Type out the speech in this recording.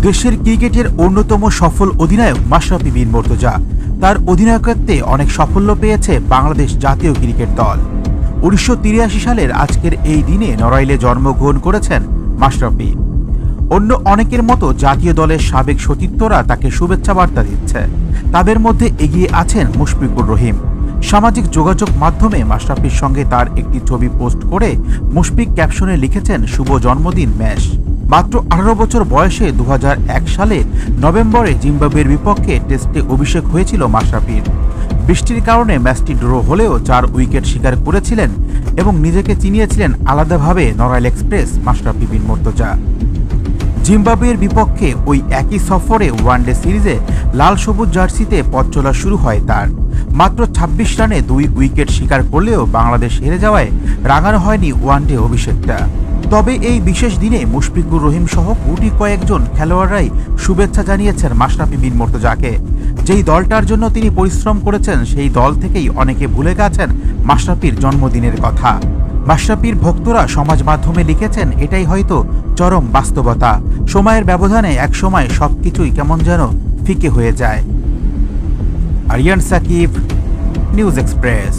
দেশের ক্রিকেটের অন্যতম সফল অধিনায়ক মাশরাফি বিন মুর্তজা। তার অধিনায়কত্বে অনেক সাফল্য পেয়েছে বাংলাদেশ জাতীয় ক্রিকেট দল। ১৯৮৩ সালের আজকের এই দিনে নড়াইলে জন্মগ্রহণ করেছেন মাশরাফি। অন্য অনেকের মতো জাতীয় দলের সাবেক সতীর্থরা তাকে শুভেচ্ছা বার্তা দিচ্ছে। তাদের মধ্যে এগিয়ে আছেন মুশফিকুর রহিম। সামাজিক যোগাযোগ মাধ্যমে মাশরাফির সঙ্গে তার একটি ছবি পোস্ট করে মুশফিক ক্যাপশনে লিখেছেন, শুভ জন্মদিন ম্যাশ। মাত্র ১৮ বছর বয়সে ২০০১ সালে নভেম্বরে জিম্বাবুয়ের বিপক্ষে টেস্টে অভিষেক হয়েছিল মাশরাফির। বৃষ্টির কারণে ম্যাচটি ড্র হলেও ৪ উইকেট শিকার করেছিলেন এবং নিজেকে চিনিয়েছিলেন আলাদাভাবে নড়াইল এক্সপ্রেস মাশরাফি বিন মুর্তজা। জিম্বাবুয়ের বিপক্ষে ওই একই সফরে ওয়ানডে সিরিজে লাল সবুজ জার্সিতে পথ চলা শুরু হয় তার। মাত্র ২৬ রানে ২ উইকেট শিকার করলেও বাংলাদেশ হেরে যাওয়ায় রাঙানো হয়নি ওয়ানডে অভিষেকটা। তবে এই বিশেষ দিনে মুশফিকুর রহিম সহ গুটি কয়েকজন খেলোয়াড়রাই শুভেচ্ছা জানিয়েছেন মাশরাফি বিন মুর্তজাকে। যেই দলটার জন্য তিনি পরিশ্রম করেছেন সেই দল থেকেই অনেকে ভুলে গেছেন মাশরাফির জন্মদিনের কথা। মাশরাফির ভক্তরা সমাজ মাধ্যমে লিখেছেন, এটাই হয়তো চরম বাস্তবতা। সময়ের ব্যবধানে একসময় সবকিছুই কেমন যেন ফিকে হয়ে যায়। Ariyan Sakib, news express.